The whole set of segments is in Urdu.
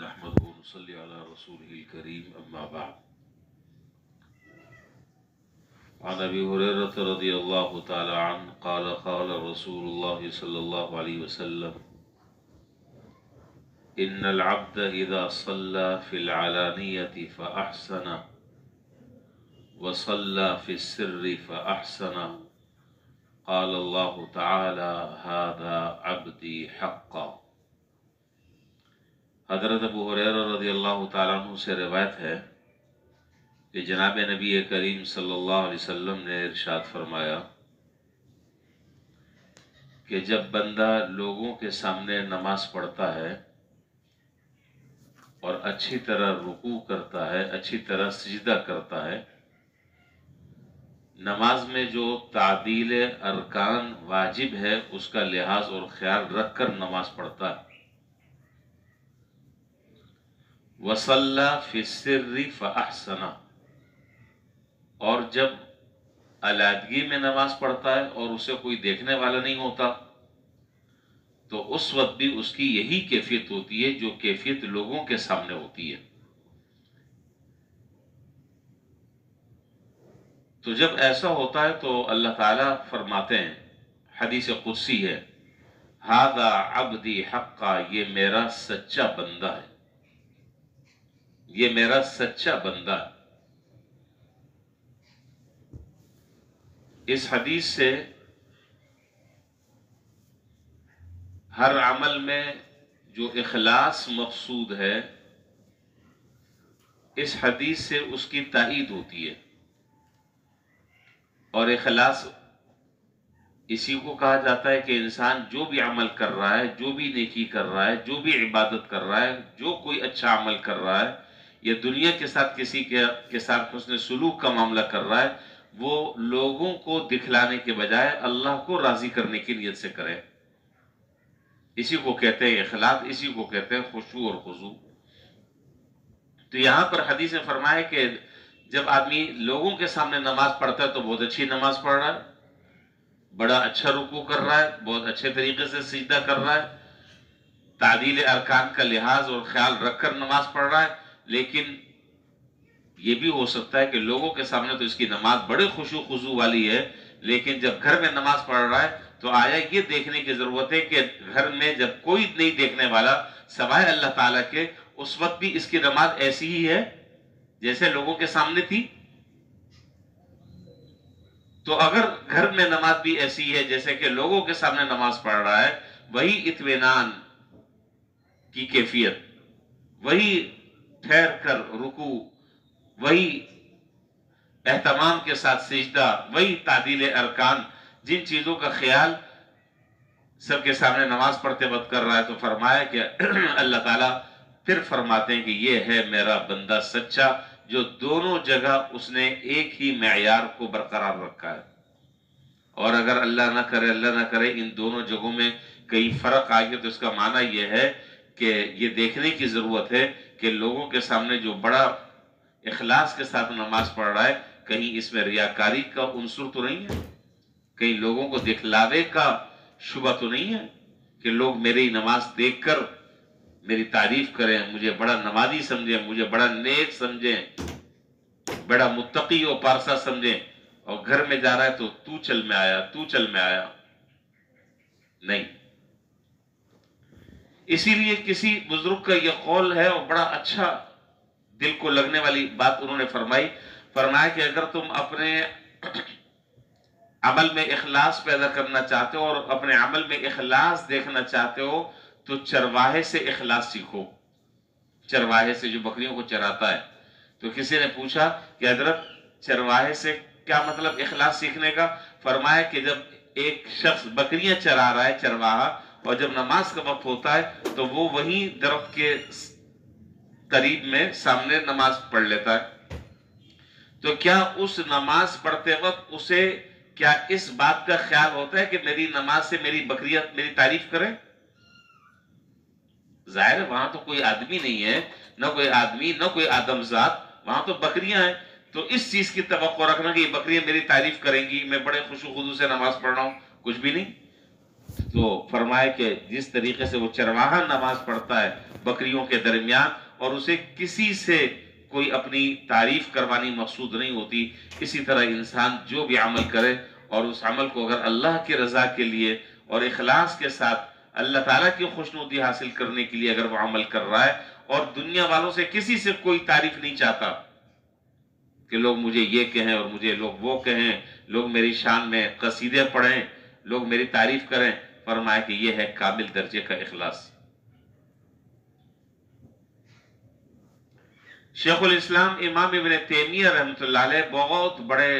نحمده ونصلي على رسوله الكريم أما بعد. عن أبي هريرة رضي الله تعالى عنه قال قال رسول الله صلى الله عليه وسلم: إن العبد إذا صلى في العلانية فأحسن وصلى في السر فأحسن قال الله تعالى هذا عبدي حقا. حضرت ابو ہریرہ رضی اللہ تعالیٰ عنہ سے روایت ہے کہ جناب نبی کریم صلی اللہ علیہ وسلم نے ارشاد فرمایا کہ جب بندہ لوگوں کے سامنے نماز پڑھتا ہے اور اچھی طرح رکوع کرتا ہے، اچھی طرح سجدہ کرتا ہے، نماز میں جو تعدیل ارکان واجب ہے اس کا لحاظ اور خیال رکھ کر نماز پڑھتا ہے، وصلى في السر فأحسن، اور جب علیحدگی میں نماز پڑھتا ہے اور اسے کوئی دیکھنے والا نہیں ہوتا تو اس وقت بھی اس کی یہی کیفیت ہوتی ہے جو کیفیت لوگوں کے سامنے ہوتی ہے۔ تو جب ایسا ہوتا ہے تو اللہ تعالیٰ فرماتے ہیں، حدیث قدسی ہے، ھذا عبدی حقا، یہ میرا سچا بندہ ہے، یہ میرا سچا بندہ ہے۔ اس حدیث سے ہر عمل میں جو اخلاص مقصود ہے، اس حدیث سے اس کی تائید ہوتی ہے، اور اخلاص اسی کو کہا جاتا ہے کہ انسان جو بھی عمل کر رہا ہے، جو بھی نیکی کر رہا ہے، جو بھی عبادت کر رہا ہے، جو کوئی اچھا عمل کر رہا ہے، یا دنیا کے ساتھ کسی کے ساتھ حسن سلوک کا معاملہ کر رہا ہے، وہ لوگوں کو دکھلانے کے بجائے اللہ کو راضی کرنے کی نیت سے کرے۔ اسی کو کہتے ہیں اخلاص، اسی کو کہتے ہیں خشوع اور خضوع۔ تو یہاں پر حدیث میں فرمایا کہ جب آدمی لوگوں کے سامنے نماز پڑھتا ہے تو بہت اچھی نماز پڑھ رہا ہے، بڑا اچھا رکوع کر رہا ہے، بہت اچھے طریقے سے سجدہ کر رہا ہے، تعدیل ارکان کا لحاظ اور خیال رکھ کر نماز پڑھ رہا ہے، لیکن یہ بھی ہو سکتا ہے کہ لوگوں کے سامنے تو اس کی نماز بڑے خشوع خضوع والی ہے، لیکن جب گھر میں نماز پڑھ رہا ہے تو آیا یہ دیکھنے کی ضرورت ہے کہ گھر میں جب کوئی نہیں دیکھنے والا سوائے اللہ تعالیٰ کے، اس وقت بھی اس کی نماز ایسی ہی ہے جیسے لوگوں کے سامنے تھی۔ تو اگر گھر میں نماز بھی ایسی ہے جیسے کہ لوگوں کے سامنے نماز پڑھ رہا ہے، وہی اطمینان کی کیفیت، وہی ٹھہر کر رکوع، وہی اہتمام کے ساتھ سجدہ، وہی تعدیل ارکان، جن چیزوں کا خیال سب کے سامنے نماز پڑھتے وقت کر رہا ہے، تو فرمایا کہ اللہ تعالیٰ پھر فرماتے ہیں کہ یہ ہے میرا بندہ سچا، جو دونوں جگہ اس نے ایک ہی معیار کو برقرار رکھا ہے۔ اور اگر اللہ نہ کرے ان دونوں جگہوں میں کئی فرق آ گیا تو اس کا معنی یہ ہے کہ یہ دیکھنے کی ضرورت ہے کہ لوگوں کے سامنے جو بڑا اخلاص کے ساتھ نماز پڑھ رہا ہے، کہیں اس میں ریاکاری کا عنصر تو نہیں ہے، کہیں لوگوں کو دکھلاوے کا شبہ تو نہیں ہے کہ لوگ میری نماز دیکھ کر میری تعریف کریں، مجھے بڑا نمازی سمجھیں، مجھے بڑا نیک سمجھیں، بڑا متقی و پارسا سمجھیں، اور گھر میں جا رہا ہے تو تو چل میں آیا، تو چل میں آیا، نہیں۔ اسی لیے کسی بزرگ کا یہ قول ہے اور بڑا اچھا دل کو لگنے والی بات انہوں نے فرمایا کہ اگر تم اپنے عمل میں اخلاص پیدا کرنا چاہتے ہو اور اپنے عمل میں اخلاص دیکھنا چاہتے ہو تو چرواہے سے اخلاص سیکھو، چرواہے سے جو بکریوں کو چراتا ہے۔ تو کسی نے پوچھا کہ حضرت چرواہے سے کیا مطلب اخلاص سیکھنے کا؟ فرمایا کہ جب ایک شخص بکریاں چرا رہا ہے، چرواہا، اور جب نماز کا وقت ہوتا ہے تو وہ وہیں درخت کے قریب میں سامنے نماز پڑھ لیتا ہے، تو کیا اس نماز پڑھتے وقت اسے کیا اس بات کا خیال ہوتا ہے کہ میری نماز سے میری بکریاں میری تعریف کریں؟ ظاہر ہے وہاں تو کوئی آدمی نہیں ہے، نہ کوئی آدمی، نہ کوئی آدم ذات، وہاں تو بکریاں ہیں، تو اس چیز کی توقع رکھنا کہ یہ بکریاں میری تعریف کریں گی، میں بڑے خشوع و خضوع سے نماز پڑھ رہا ہوں، کچھ بھی نہیں۔ تو فرمائے کہ جس طریقے سے وہ چرواہا نماز پڑھتا ہے بکریوں کے درمیان اور اسے کسی سے کوئی اپنی تعریف کروانی مقصود نہیں ہوتی، اسی طرح انسان جو بھی عمل کرے اور اس عمل کو اگر اللہ کی رضا کے لیے اور اخلاص کے ساتھ اللہ تعالیٰ کی خوشنودی حاصل کرنے کے لیے اگر وہ عمل کر رہا ہے اور دنیا والوں سے کسی سے کوئی تعریف نہیں چاہتا کہ لوگ مجھے یہ کہیں اور مجھے لوگ وہ کہیں، لوگ میری شان میں قصیدے پڑھیں، لوگ میری تعریف کریں، فرمایا کہ یہ ہے کامل درجے کا اخلاص۔ شیخ الاسلام امام ابن تیمیہ رحمۃ اللہ علیہ بہت بڑے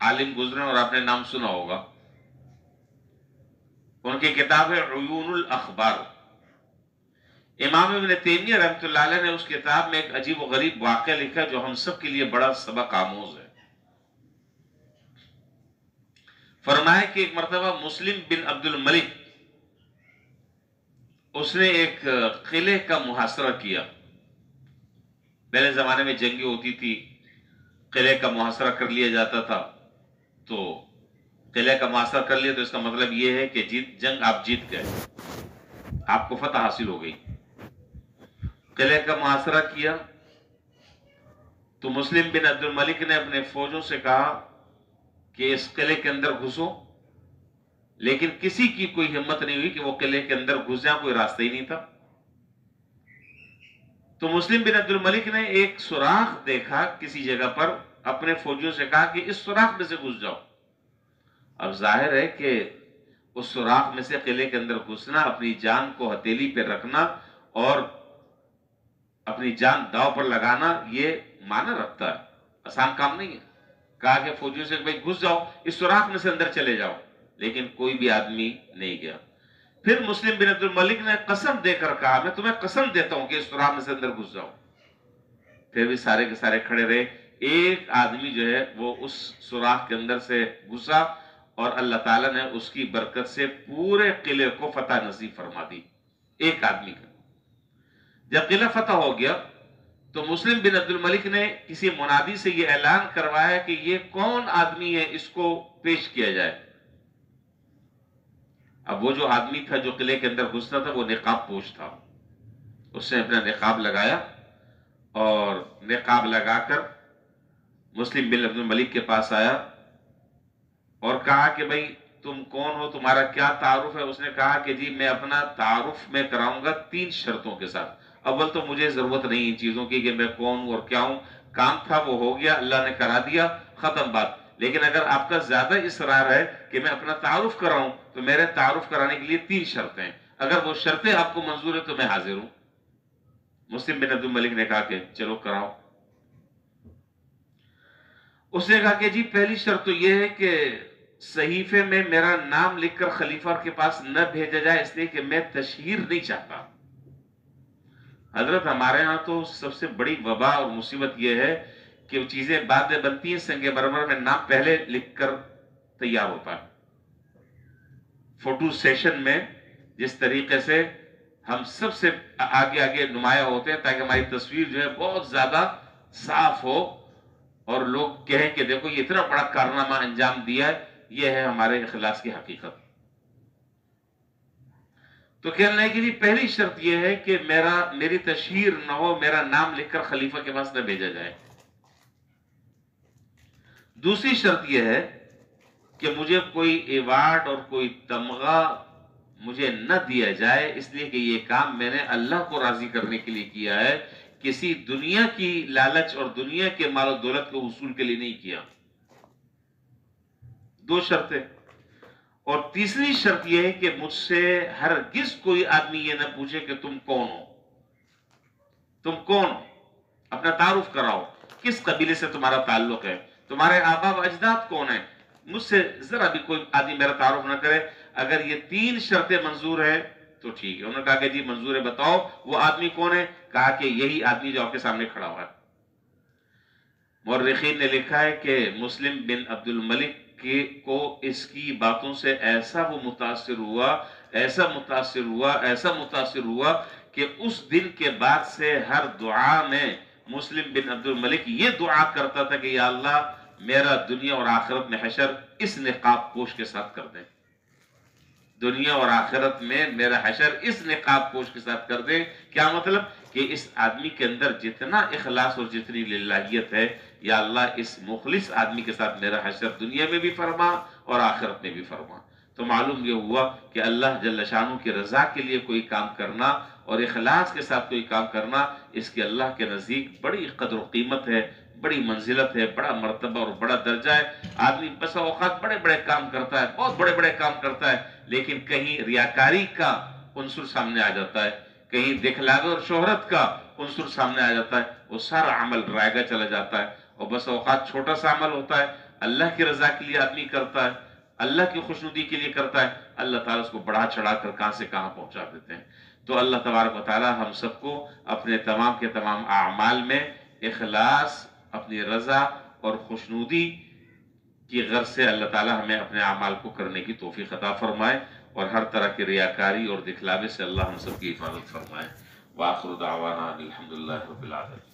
عالم گزرے اور آپ نے نام سنا ہوگا، ان کی کتاب ہے عیون الاخبار۔ امام ابن تیمیہ رحمۃ اللہ علیہ نے اس کتاب میں ایک عجیب و غریب واقعہ لکھا جو ہم سب کے لیے بڑا سبق آموز ہے۔ فرمایا کہ ایک مرتبہ مسلم بن عبد الملک اس نے ایک قلعے کا محاصرہ کیا۔ پہلے زمانے میں جنگیں ہوتی تھی، قلعے کا محاصرہ کر لیا جاتا تھا، تو قلعے کا محاصرہ کر لیا تو اس کا مطلب یہ ہے کہ جنگ آپ جیت گئے، آپ کو فتح حاصل ہو گئی۔ قلعے کا محاصرہ کیا تو مسلم بن عبد الملک نے اپنے فوجوں سے کہا کہ اس قلعے کے اندر گھسو، لیکن کسی کی کوئی ہمت نہیں ہوئی کہ وہ قلعے کے اندر گھس جائیں، کوئی راستہ ہی نہیں تھا۔ تو مسلم بن عبد الملک نے ایک سوراخ دیکھا کسی جگہ پر، اپنے فوجیوں سے کہا کہ اس سوراخ میں سے گھس جاؤ۔ اب ظاہر ہے کہ اس سوراخ میں سے قلعے کے اندر گھسنا، اپنی جان کو ہتھیلی پہ رکھنا اور اپنی جان داؤ پر لگانا، یہ معنی رکھتا ہے، آسان کام نہیں ہے۔ کہا کہ فوجیوں سے بھائی گھس جاؤ، اس سوراخ میں سے اندر چلے جاؤ، لیکن کوئی بھی آدمی نہیں گیا۔ پھر مسلم بن عبد الملک نے قسم دے کر کہا میں تمہیں قسم دیتا ہوں کہ اس سوراخ میں سے اندر گھس جاؤ۔ پھر بھی سارے کے سارے کھڑے رہے، ایک آدمی جو ہے وہ اس سوراخ کے اندر سے گھسا اور اللہ تعالیٰ نے اس کی برکت سے پورے قلعے کو فتح نصیب فرما دی، ایک آدمی کا۔ جب قلعہ فتح ہو گیا تو مسلم بن عبد الملک نے کسی منادی سے یہ اعلان کروایا کہ یہ کون آدمی ہے، اس کو پیش کیا جائے۔ اب وہ جو آدمی تھا جو قلعے کے اندر گھستا تھا وہ نقاب پوش تھا، اس نے اپنا نقاب لگایا اور نقاب لگا کر مسلم بن عبد الملک کے پاس آیا اور کہا کہ بھائی تم کون ہو، تمہارا کیا تعارف ہے؟ اس نے کہا کہ جی میں اپنا تعارف میں کراؤں گا 3 شرطوں کے ساتھ۔ اول تو مجھے ضرورت نہیں ان چیزوں کی کہ میں کون ہوں اور کیا ہوں، کام تھا وہ ہو گیا، اللہ نے کرا دیا، ختم بات۔ لیکن اگر آپ کا زیادہ اصرار ہے کہ میں اپنا تعارف کراؤں تو میرے تعارف کرانے کے لیے 3 شرطیں ہیں، اگر وہ شرطیں آپ کو منظور ہے تو میں حاضر ہوں۔ مسلم بن عبد الملک نے کہا کہ چلو کراؤ۔ اس نے کہا کہ جی پہلی شرط تو یہ ہے کہ صحیفے میں میرا نام لکھ کر خلیفہ کے پاس نہ بھیجا جائے، اس لیے کہ میں تشہیر نہیں چاہتا۔ حضرت ہمارے ہاں تو سب سے بڑی وبا اور مصیبت یہ ہے کہ وہ چیزیں بعد میں بنتی ہیں، سنگ مرمر میں نام پہلے لکھ کر تیار ہوتا ہے۔ فوٹو سیشن میں جس طریقے سے ہم سب سے آگے آگے نمایاں ہوتے ہیں تاکہ ہماری تصویر جو ہے بہت زیادہ صاف ہو اور لوگ کہیں کہ دیکھو یہ اتنا بڑا کارنامہ انجام دیا ہے، یہ ہے ہمارے اخلاص کی حقیقت۔ تو کہنے لگے کہ جی پہلی شرط یہ ہے کہ میری تشہیر نہ ہو، میرا نام لکھ کر خلیفہ کے پاس نہ بھیجا جائے۔ دوسری شرط یہ ہے کہ مجھے کوئی ایوارڈ اور کوئی تمغہ مجھے نہ دیا جائے، اس لیے کہ یہ کام میں نے اللہ کو راضی کرنے کے لیے کیا ہے، کسی دنیا کی لالچ اور دنیا کے مال و دولت کے حصول کے لیے نہیں کیا۔ 2 شرطیں۔ اور تیسری شرط یہ ہے کہ مجھ سے ہرگز کوئی آدمی یہ نہ پوچھے کہ تم کون ہو، تم کون ہو، اپنا تعارف کراؤ، کس قبیلے سے تمہارا تعلق ہے، تمہارے آبا و اجداد کون ہیں، مجھ سے ذرا بھی کوئی آدمی میرا تعارف نہ کرے۔ اگر یہ 3 شرطیں منظور ہیں تو ٹھیک ہے۔ انہوں نے کہا کہ جی منظور ہے، بتاؤ وہ آدمی کون ہے؟ کہا کہ یہی آدمی جو آپ کے سامنے کھڑا ہوا ہے۔ مورخین نے لکھا ہے کہ مسلم بن عبد الملک کو اس کی باتوں سے ایسا وہ متاثر ہوا، ایسا متاثر ہوا کہ اس دن کے بعد سے ہر دعا میں مسلم بن عبد الملک یہ دعا کرتا تھا کہ یا اللہ میرا دنیا اور آخرت میں حشر اس نقاب پوش کے ساتھ کر دیں۔ دنیا اور آخرت میں میرا حشر اس نقاب پوش کے ساتھ کر دے۔ کیا مطلب؟ کہ اس آدمی کے اندر جتنا اخلاص اور جتنی للہیت ہے، یا اللہ اس مخلص آدمی کے ساتھ میرا حشر دنیا میں بھی فرما اور آخرت میں بھی فرما۔ تو معلوم یہ ہوا کہ اللہ جل شانہ کی رضا کے لیے کوئی کام کرنا اور اخلاص کے ساتھ کوئی کام کرنا، اس کے اللہ کے نزدیک بڑی قدر و قیمت ہے، بڑی منزلت ہے، بڑا مرتبہ اور بڑا درجہ ہے۔ آدمی بس اوقات بڑے بڑے کام کرتا ہے، بہت بڑے بڑے کام کرتا ہے، لیکن کہیں ریاکاری کا عنصر سامنے آ جاتا ہے، کہیں دکھلاوے اور شہرت کا عنصر سامنے آ جاتا ہے، وہ سارا عمل رائگا چلا جاتا ہے، اور بس اوقات چھوٹا سا عمل ہوتا ہے، اللہ کی رضا کے لیے آدمی کرتا ہے، اللہ کی خوشنودی کے لیے کرتا ہے، اللہ تعالیٰ اس کو بڑھا چڑھا کر کہاں سے کہاں پہنچا دیتے ہیں۔ تو اللہ تبارک و تعالیٰ ہم سب کو اپنے تمام کے تمام اعمال میں اخلاص، اپنی رضا اور خوشنودی کی غرض سے اللہ تعالیٰ ہمیں اپنے اعمال کو کرنے کی توفیق عطا فرمائے، اور ہر طرح کی ریاکاری اور دکھلاوے سے اللہ ہم سب کی حفاظت فرمائے۔ وآخر دعوانا الحمدللہ رب العالمین۔